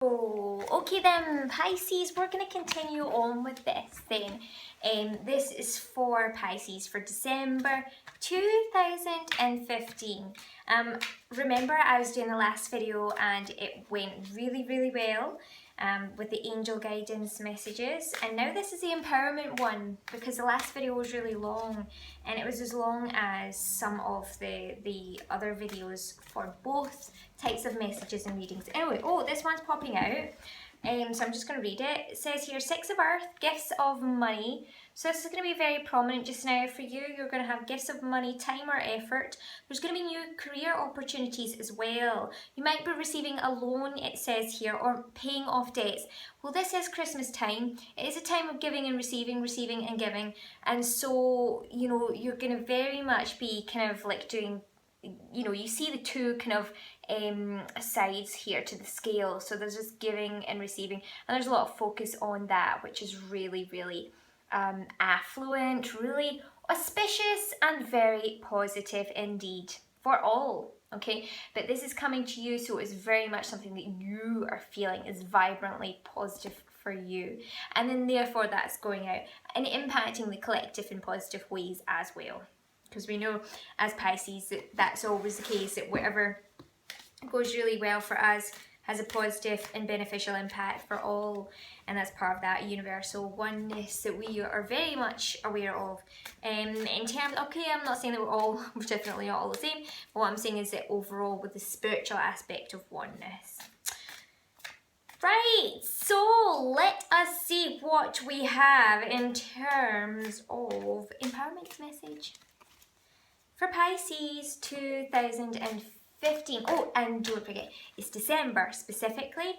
Oh, okay then, Pisces, we're going to continue on with this then. This is for Pisces for December 2015. Remember I was doing the last video and it went really well with the angel guidance messages, and now this is the empowerment one because the last video was really long and it was as long as some of the other videos for both types of messages and readings. Anyway, oh, this one's popping out. So I'm just going to read it. It says here, Six of Earth, gifts of money. So this is going to be very prominent just now for you. You're going to have gifts of money, time or effort. There's going to be new career opportunities as well. You might be receiving a loan, it says here, or paying off debts. Well, this is Christmas time. It is a time of giving and receiving, receiving and giving. And so, you know, you're going to very much be kind of like doing, you know, you see the two kind of sides here to the scale. So there's just giving and receiving, and there's a lot of focus on that, which is really affluent, really auspicious and very positive indeed for all. Okay, but this is coming to you, so it's very much something that you are feeling is vibrantly positive for you, and then therefore that's going out and impacting the collective in positive ways as well, because we know as Pisces that that's always the case, that whatever goes really well for us has a positive and beneficial impact for all, and that's part of that universal oneness that we are very much aware of. In terms, okay, I'm not saying that we're definitely not all the same, but what I'm saying is that overall with the spiritual aspect of oneness. Right, so let us see what we have in terms of empowerment message for Pisces 2015. Oh, and don't forget, it's December specifically.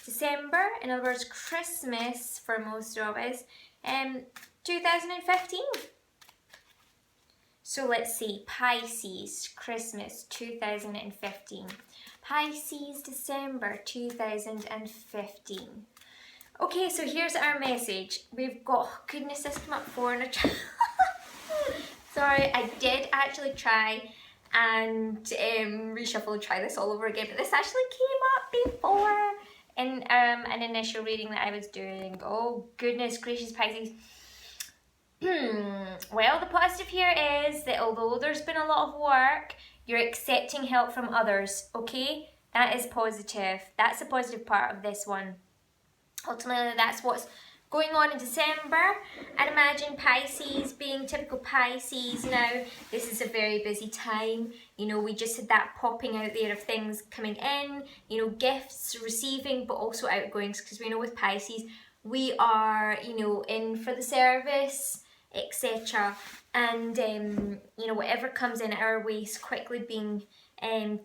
December, in other words, Christmas for most of us, 2015. So let's see, Pisces, Christmas 2015. Pisces, December 2015. Okay, so here's our message. We've got, oh goodness, this came up before in a Sorry, I did actually try and reshuffle and try this all over again, but this actually came up before in an initial reading that I was doing. Oh goodness gracious, Pisces. Well, the positive here is that although there's been a lot of work, you're accepting help from others, okay? That is positive. That's the positive part of this one. Ultimately, that's what's going on in December. I'd imagine Pisces being typical Pisces now, this is a very busy time. You know, we just had that popping out there of things coming in, you know, gifts, receiving, but also outgoings, because we know with Pisces, we are, you know, in for the service, etc. And, you know, whatever comes in our ways quickly being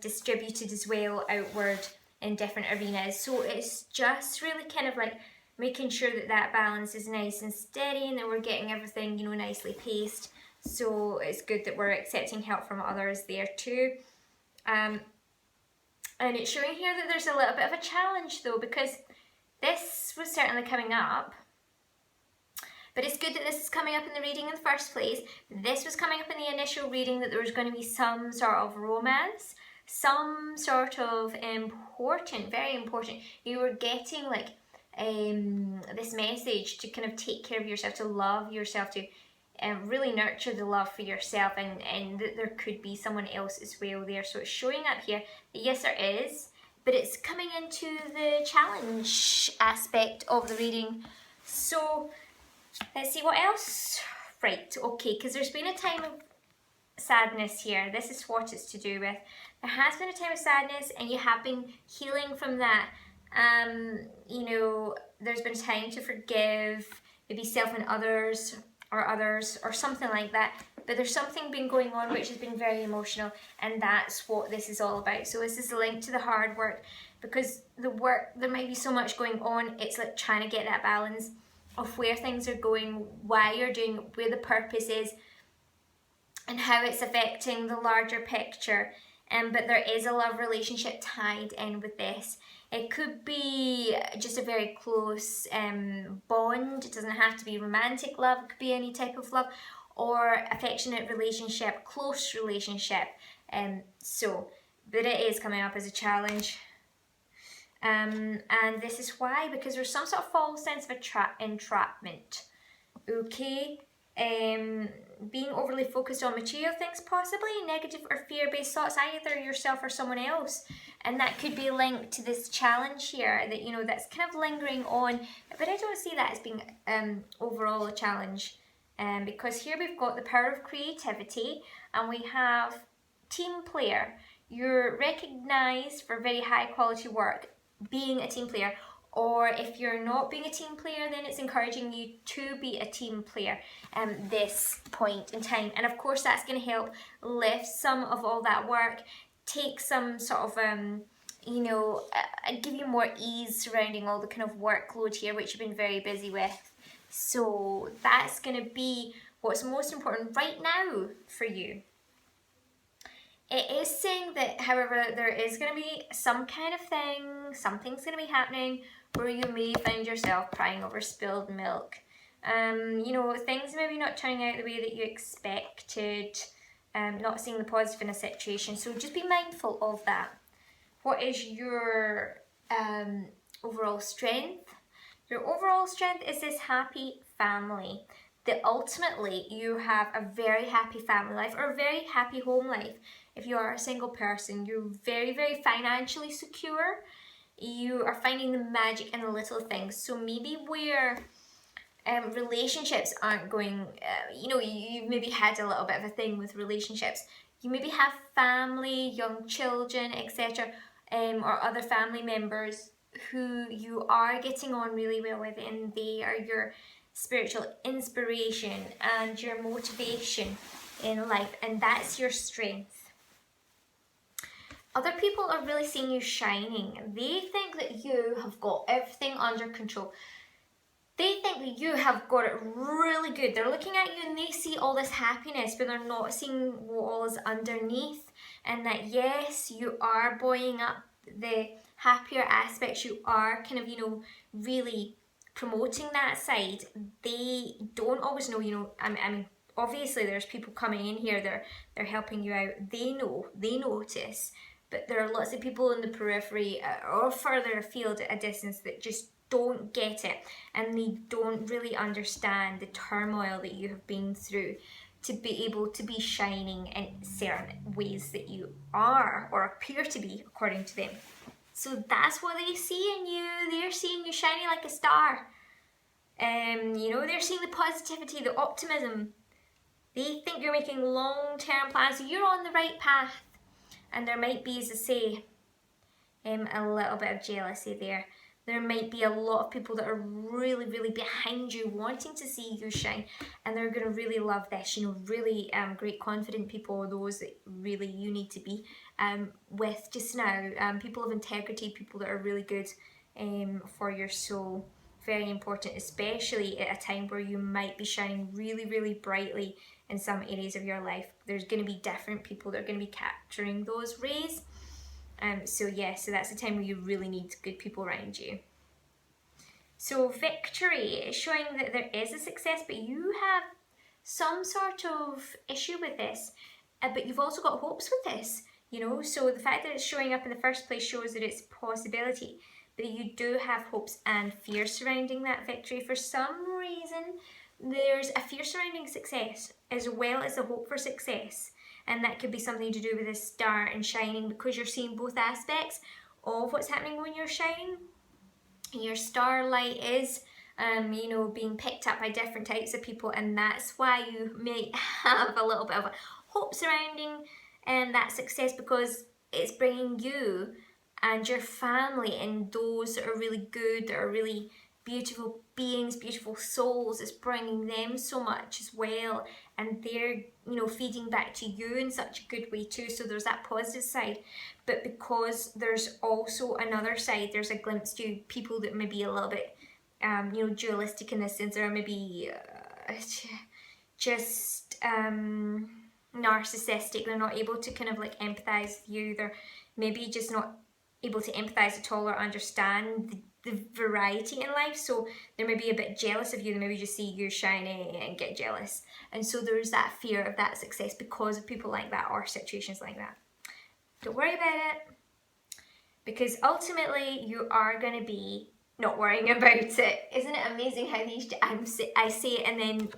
distributed as well outward in different arenas. So it's just really kind of like making sure that that balance is nice and steady and that we're getting everything, you know, nicely paced. So it's good that we're accepting help from others there too. And it's showing here that there's a little bit of a challenge though, because this was certainly coming up. But it's good that this is coming up in the reading in the first place. This was coming up in the initial reading, that there was going to be some sort of romance, some sort of important, very important. You were getting like this message to kind of take care of yourself, to love yourself, to really nurture the love for yourself, and that there could be someone else as well there. So it's showing up here that yes, there is, but it's coming into the challenge aspect of the reading. So let's see what else. Right, okay, because there's been a time of sadness here. This is what it's to do with. There has been a time of sadness and you have been healing from that. You know, there's been time to forgive, maybe self and others, or something like that. But there's something been going on which has been very emotional, and that's what this is all about. So this is linked to the hard work, because the work, there might be so much going on. It's like trying to get that balance of where things are going, why you're doing it, where the purpose is, and how it's affecting the larger picture. But there is a love relationship tied in with this. It could be just a very close bond. It doesn't have to be romantic love. It could be any type of love or affectionate relationship, close relationship. But it is coming up as a challenge. And this is why, because there's some sort of false sense of entrapment. Okay? Being overly focused on material things, possibly negative or fear-based thoughts, either yourself or someone else, and that could be linked to this challenge here that, you know, that's kind of lingering on. But I don't see that as being overall a challenge, because here we've got the power of creativity, and we have team player. You're recognized for very high quality work being a team player, or if you're not being a team player, then it's encouraging you to be a team player this point in time. And of course that's going to help lift some of all that work, take some sort of you know, give you more ease surrounding all the kind of workload here, which you've been very busy with. So that's going to be what's most important right now for you. It is saying that, however, there is going to be some kind of thing, something's going to be happening where you may find yourself crying over spilled milk. You know, things maybe not turning out the way that you expected, not seeing the positive in a situation. So just be mindful of that. What is your overall strength? Your overall strength is this happy family. That ultimately you have a very happy family life or a very happy home life. If you are a single person, you're very, very financially secure. You are finding the magic in the little things. So maybe where relationships aren't going, you know, you maybe had a little bit of a thing with relationships. You maybe have family, young children, etc., or other family members who you are getting on really well with, and they are your spiritual inspiration and your motivation in life, and that's your strength. Other people are really seeing you shining. They think that you have got everything under control. They think that you have got it really good. They're looking at you and they see all this happiness, but they're not seeing what all is underneath. And that yes, you are buoying up the happier aspects. You are kind of, you know, really promoting that side. They don't always know, you know, I mean, obviously there's people coming in here, they're helping you out. They know, they notice. But there are lots of people in the periphery or further afield at a distance that just don't get it, and they don't really understand the turmoil that you have been through to be able to be shining in certain ways that you are or appear to be according to them. So that's what they see in you. They're seeing you shining like a star. You know, they're seeing the positivity, the optimism. They think you're making long-term plans. So you're on the right path. And there might be, as I say, a little bit of jealousy there. There might be a lot of people that are really, really behind you, wanting to see you shine, and they're going to really love this. You know, really great, confident people, those that really you need to be with just now. People of integrity, people that are really good for your soul. Very important, especially at a time where you might be shining really, really brightly in some areas of your life. There's going to be different people that are going to be capturing those rays. So that's the time where you really need good people around you. So victory is showing that there is a success, but you have some sort of issue with this, but you've also got hopes with this, you know. So the fact that it's showing up in the first place shows that it's a possibility, but you do have hopes and fear surrounding that victory. For some reason, there's a fear surrounding success as well as a hope for success. And that could be something to do with this star and shining, because you're seeing both aspects of what's happening when you're shining. Your starlight is, you know, being picked up by different types of people, and that's why you may have a little bit of a hope surrounding that success, because it's bringing you and your family and those that are really good, that are really beautiful beings, beautiful souls. It's bringing them so much as well, and they're, you know, feeding back to you in such a good way too. So there's that positive side, but because there's also another side, there's a glimpse to people that may be a little bit you know, dualistic in this sense, or maybe just narcissistic. They're not able to kind of like empathize with you. They're maybe just not able to empathize at all or understand the variety in life. So they may be a bit jealous of you. They maybe just see you shining and get jealous. And so there's that fear of that success because of people like that or situations like that. Don't worry about it. because ultimately you are going to be not worrying about it. Isn't it amazing how I say it and then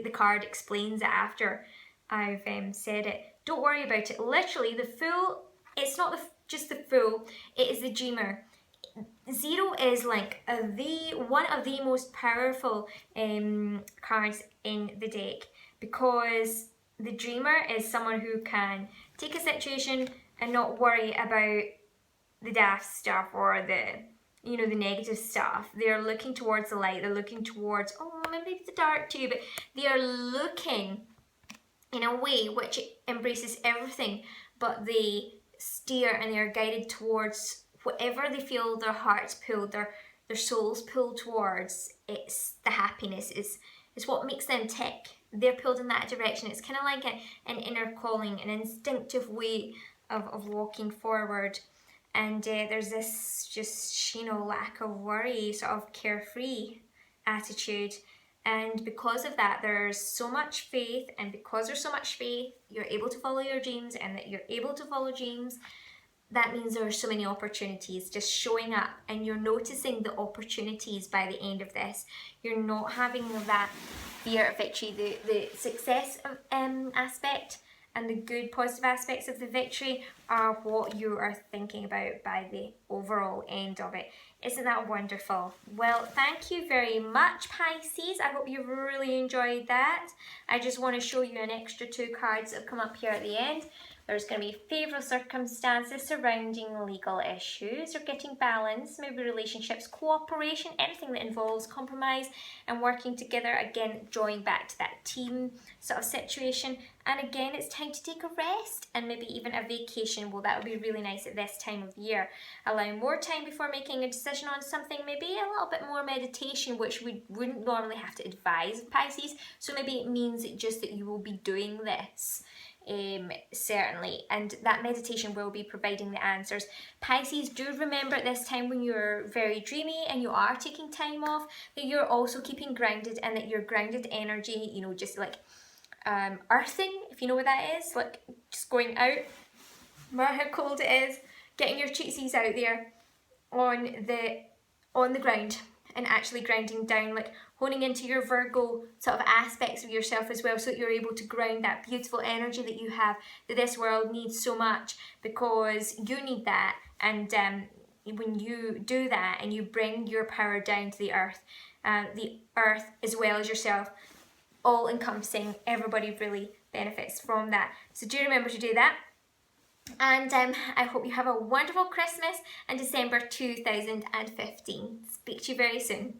the card explains it after I've said it. Don't worry about it. Literally, the Fool, it's not just the Fool, it is the Dreamer. Zero is like one of the most powerful cards in the deck, because the Dreamer is someone who can take a situation and not worry about the daft stuff or the negative stuff. They're looking towards the light. They're looking towards, oh, maybe the dark too, but they are looking in a way which embraces everything, but they steer and they are guided towards whatever they feel their hearts pull, their souls pull towards. It's the happiness, it's what makes them tick. They're pulled in that direction. It's kind of like an inner calling, an instinctive way of walking forward. And there's this just, lack of worry, sort of carefree attitude. And because of that, there's so much faith. And because there's so much faith, you're able to follow your dreams, and that you're able to follow dreams, that means there are so many opportunities just showing up, and you're noticing the opportunities by the end of this. You're not having that fear of victory, the success aspect and the good positive aspects of the victory are what you are thinking about by the overall end of it. Isn't that wonderful? Well, thank you very much, Pisces. I hope you've really enjoyed that. I just want to show you an extra 2 cards that have come up here at the end. There's going to be favourable circumstances surrounding legal issues or getting balance, maybe relationships, cooperation, anything that involves compromise and working together. Again, drawing back to that team sort of situation. And again, it's time to take a rest and maybe even a vacation. Well, that would be really nice at this time of year. Allowing more time before making a decision on something, maybe a little bit more meditation, which we wouldn't normally have to advise Pisces. So maybe it means just that you will be doing this. Certainly, and that meditation will be providing the answers. Pisces, do remember at this time when you're very dreamy and you are taking time off, that you're also keeping grounded, and that your grounded energy, just like earthing, if you know what that is, like just going out, no matter how cold it is, getting your cheetsies out there on the ground, and actually grounding down, like honing into your Virgo sort of aspects of yourself as well, so that you're able to ground that beautiful energy that you have, that this world needs so much, because you need that. And when you do that and you bring your power down to the earth as well as yourself, all encompassing, everybody really benefits from that. So do remember to do that. And I hope you have a wonderful Christmas and December 2015. Speak to you very soon.